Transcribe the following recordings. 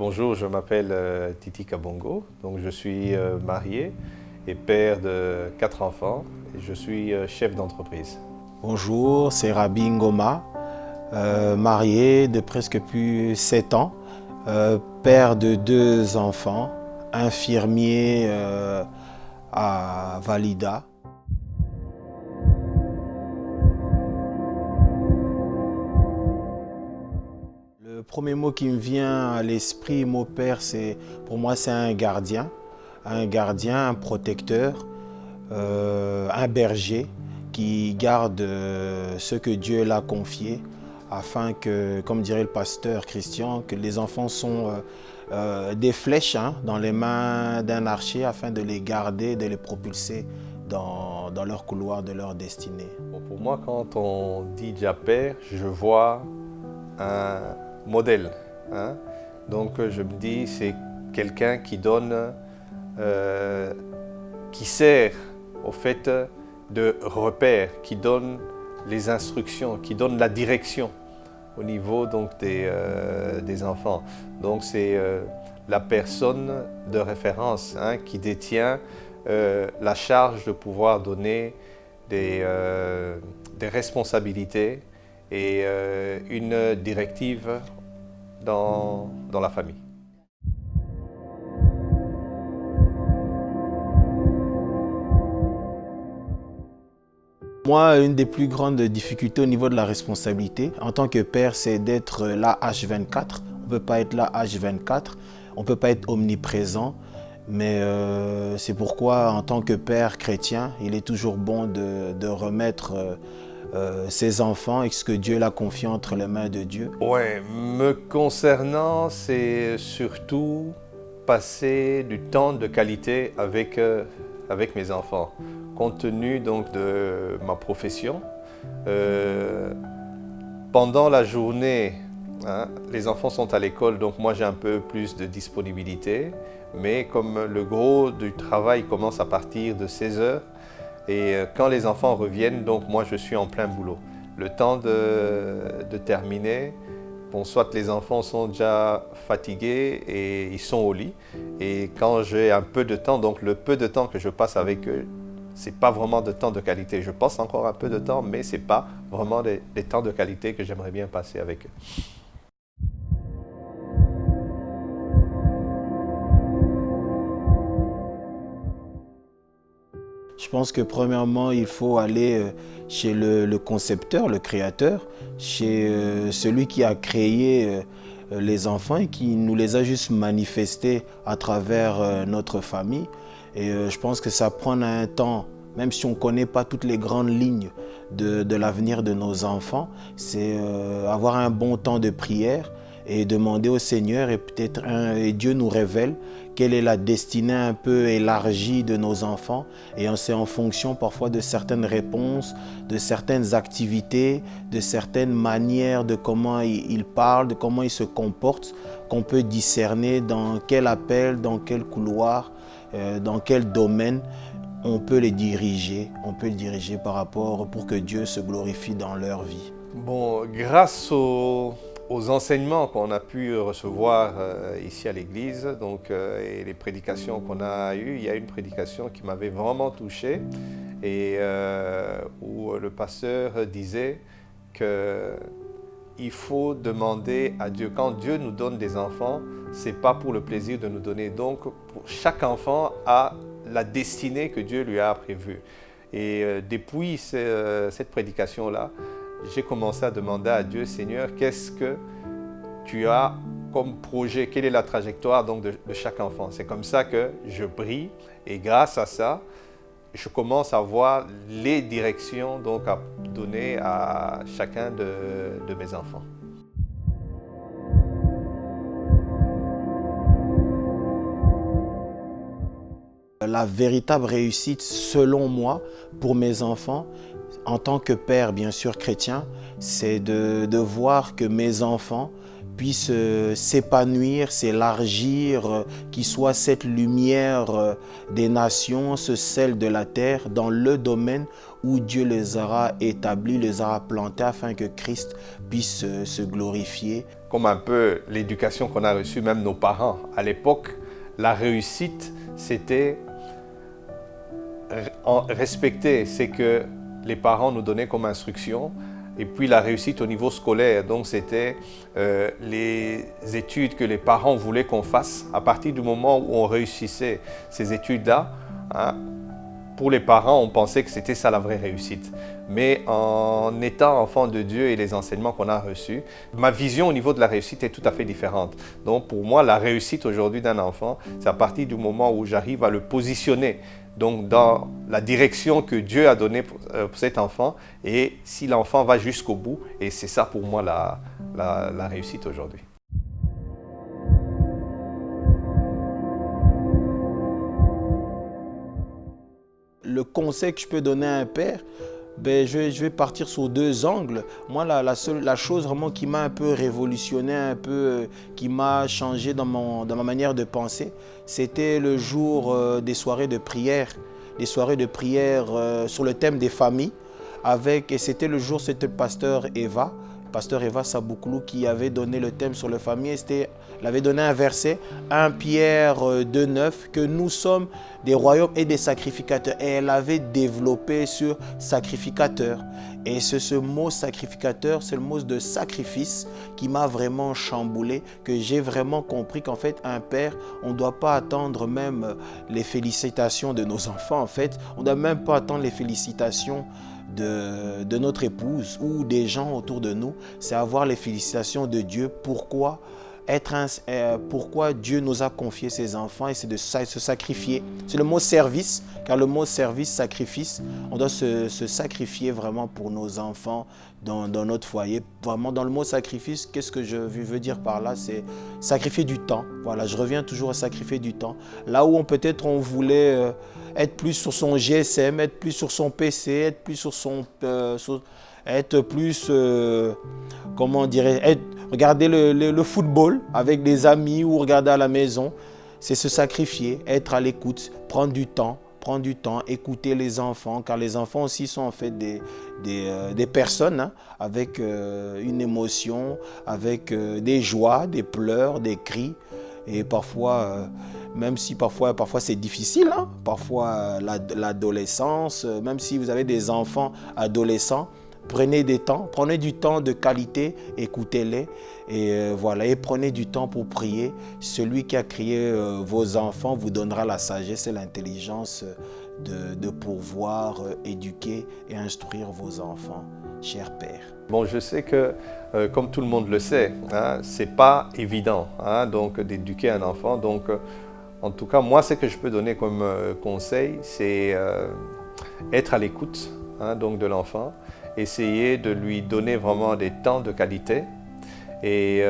Bonjour, je m'appelle Titi Kabongo, donc je suis marié et père de 4 enfants et je suis chef d'entreprise. Bonjour, c'est Rabi Ngoma, marié de presque plus 7 ans, père de 2 enfants, infirmier à Valida. Le premier mot qui me vient à l'esprit, mot père, pour moi c'est un gardien, un protecteur, un berger qui garde ce que Dieu l'a confié afin que, comme dirait le pasteur Christian, que les enfants sont des flèches dans les mains d'un archer afin de les garder, de les propulser dans leur couloir de leur destinée. Bon, pour moi, quand on dit déjà père, je vois un modèle. Donc je me dis, c'est quelqu'un qui donne, qui sert au fait de repère, qui donne les instructions, qui donne la direction au niveau donc, des enfants. Donc c'est la personne de référence qui détient la charge de pouvoir donner des responsabilités et une directive dans la famille. Moi, une des plus grandes difficultés au niveau de la responsabilité, en tant que père, c'est d'être là H24. On ne peut pas être là H24, on ne peut pas être omniprésent. Mais c'est pourquoi, en tant que père chrétien, il est toujours bon de remettre ses enfants et ce que Dieu l'a confié entre les mains de Dieu. Ouais, me concernant, c'est surtout passer du temps de qualité avec mes enfants. Compte tenu donc de ma profession, pendant la journée, les enfants sont à l'école, donc moi j'ai un peu plus de disponibilité. Mais comme le gros du travail commence à partir de 16 heures, et quand les enfants reviennent, donc moi je suis en plein boulot. Le temps de terminer, bon, soit les enfants sont déjà fatigués et ils sont au lit. Et quand j'ai un peu de temps, donc le peu de temps que je passe avec eux, c'est pas vraiment de temps de qualité. Je passe encore un peu de temps, mais c'est pas vraiment des temps de qualité que j'aimerais bien passer avec eux. Je pense que premièrement, il faut aller chez le concepteur, le créateur, chez celui qui a créé les enfants et qui nous les a juste manifestés à travers notre famille. Et je pense que ça prend un temps, même si on ne connaît pas toutes les grandes lignes de l'avenir de nos enfants, c'est avoir un bon temps de prière et demander au Seigneur et peut-être Dieu nous révèle quelle est la destinée un peu élargie de nos enfants et c'est en fonction parfois de certaines réponses, de certaines activités, de certaines manières de comment ils parlent, de comment ils se comportent qu'on peut discerner dans quel appel, dans quel couloir, dans quel domaine on peut les diriger, par rapport pour que Dieu se glorifie dans leur vie. Bon, grâce aux enseignements qu'on a pu recevoir ici à l'église, donc, et les prédications qu'on a eues, il y a une prédication qui m'avait vraiment touché et où le pasteur disait qu'il faut demander à Dieu. Quand Dieu nous donne des enfants, ce n'est pas pour le plaisir de nous donner. Donc, chaque enfant a la destinée que Dieu lui a prévue. Et depuis cette prédication-là, j'ai commencé à demander à Dieu, Seigneur, qu'est-ce que tu as comme projet? Quelle est la trajectoire donc, de chaque enfant? C'est comme ça que je brille et grâce à ça, je commence à voir les directions donc, à donner à chacun de mes enfants. La véritable réussite, selon moi, pour mes enfants, en tant que père, bien sûr, chrétien, c'est de voir que mes enfants puisse s'épanouir, s'élargir, qu'il soit cette lumière des nations, ce sel de la terre, dans le domaine où Dieu les aura établis, les aura plantés, afin que Christ puisse se glorifier. Comme un peu l'éducation qu'on a reçue, même nos parents. À l'époque, la réussite, c'était respecter ce que les parents nous donnaient comme instruction. Et puis la réussite au niveau scolaire, donc c'était les études que les parents voulaient qu'on fasse. À partir du moment où on réussissait ces études-là, hein, pour les parents, on pensait que c'était ça la vraie réussite. Mais en étant enfant de Dieu et les enseignements qu'on a reçus, ma vision au niveau de la réussite est tout à fait différente. Donc pour moi, la réussite aujourd'hui d'un enfant, c'est à partir du moment où j'arrive à le positionner donc dans la direction que Dieu a donnée pour cet enfant, et si l'enfant va jusqu'au bout, et c'est ça pour moi la réussite aujourd'hui. Le conseil que je peux donner à un père, je vais partir sur deux angles. Moi, la chose vraiment qui m'a un peu révolutionné, qui m'a changé dans ma manière de penser, c'était le jour des soirées de prière. Des soirées de prière sur le thème des familles. Et c'était le jour, c'était le pasteur Eva Sabouklou, qui avait donné le thème sur les familles. Il avait donné un verset, 1 Pierre 2,9, que nous sommes des royaumes et des sacrificateurs. Et elle avait développé sur sacrificateur. Et ce mot sacrificateur, c'est le mot de sacrifice qui m'a vraiment chamboulé, que j'ai vraiment compris qu'en fait, un père, on ne doit pas attendre même les félicitations de nos enfants. En fait, on ne doit même pas attendre les félicitations de notre épouse ou des gens autour de nous. C'est avoir les félicitations de Dieu. Pourquoi Dieu nous a confié ses enfants, et c'est de se sacrifier. C'est le mot service, car le mot service, sacrifice, on doit se sacrifier vraiment pour nos enfants dans notre foyer. Vraiment, dans le mot sacrifice, qu'est-ce que je veux dire par là? C'est sacrifier du temps. Voilà, je reviens toujours à sacrifier du temps. Là où peut-être on voulait être plus sur son GSM, être plus sur son PC, être plus sur son... être plus, regarder le football avec des amis ou regarder à la maison, c'est se sacrifier, être à l'écoute, prendre du temps, écouter les enfants, car les enfants aussi sont en fait des personnes, hein, avec une émotion, avec des joies, des pleurs, des cris. Et parfois, même si parfois c'est difficile, hein, parfois l'adolescence, même si vous avez des enfants adolescents, prenez du temps de qualité, écoutez-les, et voilà, et prenez du temps pour prier. Celui qui a créé vos enfants vous donnera la sagesse et l'intelligence de pouvoir éduquer et instruire vos enfants, cher Père. Bon, je sais que, comme tout le monde le sait, hein, c'est pas évident, hein, donc d'éduquer un enfant. Donc, en tout cas, moi, ce que je peux donner comme conseil, c'est être à l'écoute, hein, donc de l'enfant. Essayer de lui donner vraiment des temps de qualité et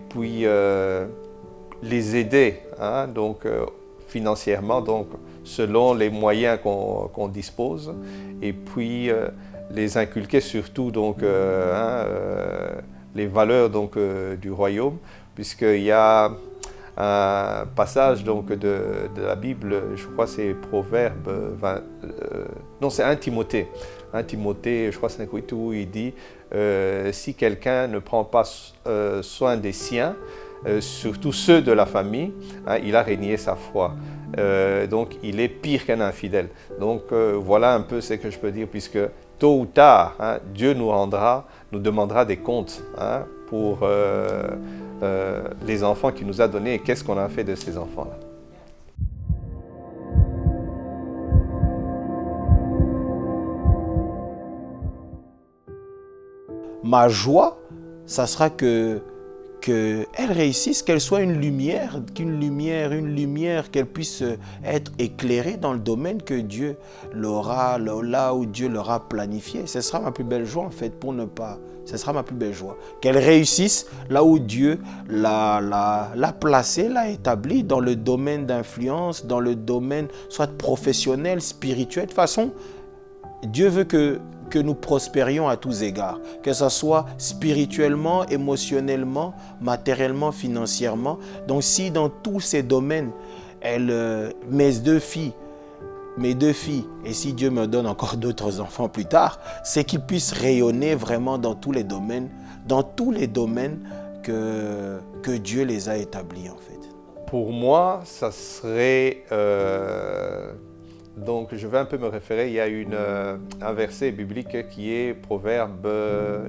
puis les aider, hein, donc financièrement, donc selon les moyens qu'on dispose, et puis les inculquer surtout donc les valeurs donc du royaume, puisqu'il y a un passage donc de la Bible, je crois c'est Proverbe 20, non c'est 1 Timothée. 1 Timothée, je crois 5:8, où il dit si quelqu'un ne prend pas soin des siens, surtout ceux de la famille, hein, il a renié sa foi. Donc il est pire qu'un infidèle. Donc voilà un peu ce que je peux dire, puisque tôt ou tard, hein, Dieu nous demandera des comptes, hein, pour les enfants qu'il nous a donnés et qu'est-ce qu'on a fait de ces enfants-là. Ma joie, ça sera qu'elle réussisse, qu'elle soit une lumière, qu'elle puisse être éclairée dans le domaine que Dieu là où Dieu l'aura planifié. Ce sera ma plus belle joie en fait, ce sera ma plus belle joie. Qu'elle réussisse là où Dieu l'a placée, l'a établie, dans le domaine d'influence, dans le domaine soit professionnel, spirituel. De toute façon, Dieu veut que que nous prospérions à tous égards, que ce soit spirituellement, émotionnellement, matériellement, financièrement. Donc si dans tous ces domaines, mes deux filles, et si Dieu me donne encore d'autres enfants plus tard, c'est qu'ils puissent rayonner vraiment dans tous les domaines que Dieu les a établis en fait. Pour moi, ça serait... donc je vais un peu me référer, il y a un verset biblique qui est Proverbe,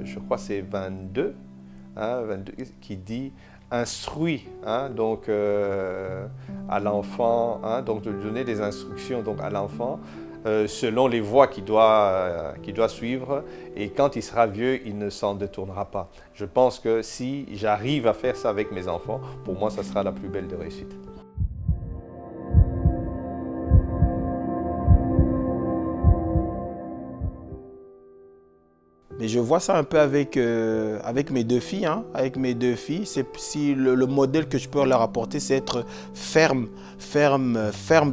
je crois c'est 22, 22 qui dit « Instruis donc, à l'enfant, donc de lui donner des instructions donc, à l'enfant, selon les voies qu'il doit suivre, et quand il sera vieux, il ne s'en détournera pas. » Je pense que si j'arrive à faire ça avec mes enfants, pour moi, ça sera la plus belle des réussites. Mais je vois ça un peu avec mes deux filles. Avec mes deux filles, si le modèle que je peux leur apporter, c'est être ferme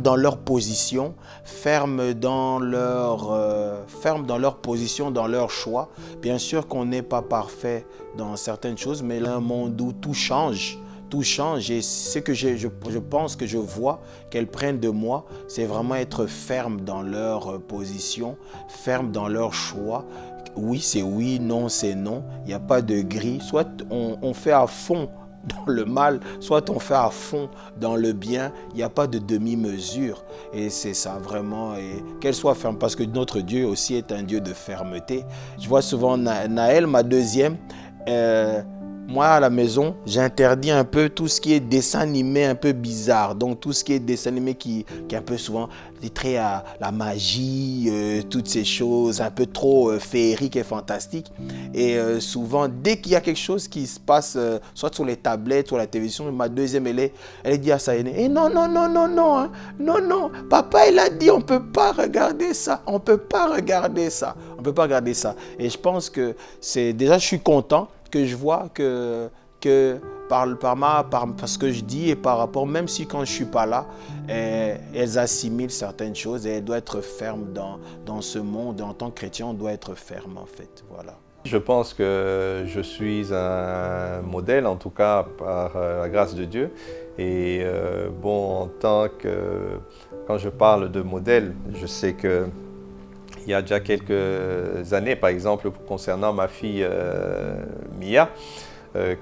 dans leur position, ferme dans leur position, dans leur choix. Bien sûr qu'on n'est pas parfait dans certaines choses, mais là, un monde où tout change. Tout change et ce que je pense que je vois qu'elles prennent de moi, c'est vraiment être ferme dans leur position, ferme dans leur choix. Oui, c'est oui, non, c'est non. Il n'y a pas de gris. Soit on fait à fond dans le mal, soit on fait à fond dans le bien. Il n'y a pas de demi-mesure. Et c'est ça vraiment. Et qu'elle soit ferme, parce que notre Dieu aussi est un Dieu de fermeté. Je vois souvent Naël, ma deuxième, moi, à la maison, j'interdis un peu tout ce qui est dessin animé un peu bizarre. Donc, tout ce qui est dessin animé qui est un peu souvent des traits à la magie, toutes ces choses un peu trop féeriques et fantastiques. Et souvent, dès qu'il y a quelque chose qui se passe, soit sur les tablettes, sur la télévision, ma deuxième, elle dit à sa aînée, eh non, non, non, non, non, hein, non, non, papa, il a dit, on ne peut pas regarder ça, on ne peut pas regarder ça, on ne peut pas regarder ça. Et je pense que déjà, je suis content que je vois que par ce que je dis et par rapport, même si quand je ne suis pas là, elles assimilent certaines choses et elles doivent être fermes dans ce monde. En tant que chrétien, on doit être ferme en fait. Voilà. Je pense que je suis un modèle, en tout cas par la grâce de Dieu. Et bon, quand je parle de modèle, je sais que il y a déjà quelques années, par exemple, concernant ma fille Mia,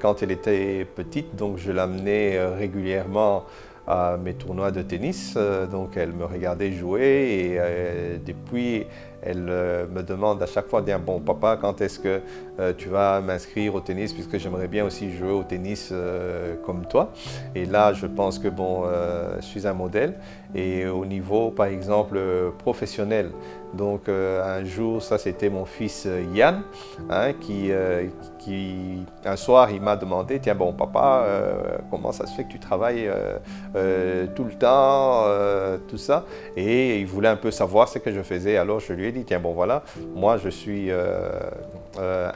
quand elle était petite, donc je l'amenais régulièrement à mes tournois de tennis. Donc elle me regardait jouer et depuis, elle me demande à chaque fois, bon papa, quand est-ce que tu vas m'inscrire au tennis, puisque j'aimerais bien aussi jouer au tennis comme toi. Et là, je pense que bon, je suis un modèle. Et au niveau, par exemple, professionnel, donc un jour, ça c'était mon fils Yann, qui un soir, il m'a demandé, tiens bon papa, comment ça se fait que tu travailles tout le temps, tout ça. Et il voulait un peu savoir ce que je faisais. Alors je lui ai dit, tiens bon voilà, moi je suis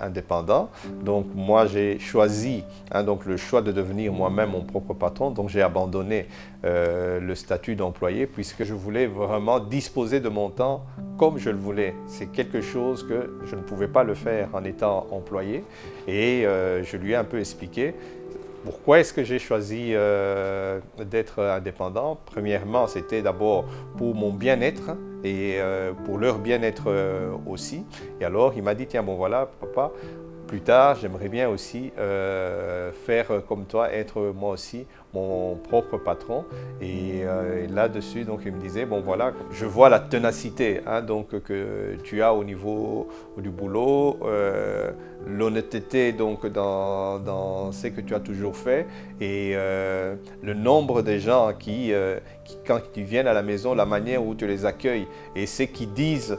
indépendant, donc moi j'ai choisi donc le choix de devenir moi-même mon propre patron, donc j'ai abandonné le statut d'employé puisque je voulais vraiment disposer de mon temps comme je le voulais. C'est quelque chose que je ne pouvais pas le faire en étant employé et je lui ai un peu expliqué pourquoi est-ce que j'ai choisi d'être indépendant. Premièrement, c'était d'abord pour mon bien-être et pour leur bien-être aussi. Et alors, il m'a dit, tiens, bon voilà, papa, plus tard, j'aimerais bien aussi faire comme toi, être moi aussi mon propre patron. Et là-dessus, donc, il me disait, bon voilà, je vois la ténacité donc, que tu as au niveau du boulot, l'honnêteté donc, dans ce que tu as toujours fait et le nombre de gens qui, quand ils viennent à la maison, la manière où tu les accueilles et ce qu'ils disent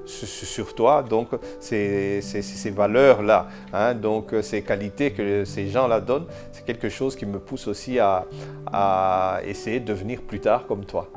sur toi, donc ces valeurs-là, donc ces qualités que ces gens-là donnent, c'est quelque chose qui me pousse aussi à essayer de devenir plus tard comme toi.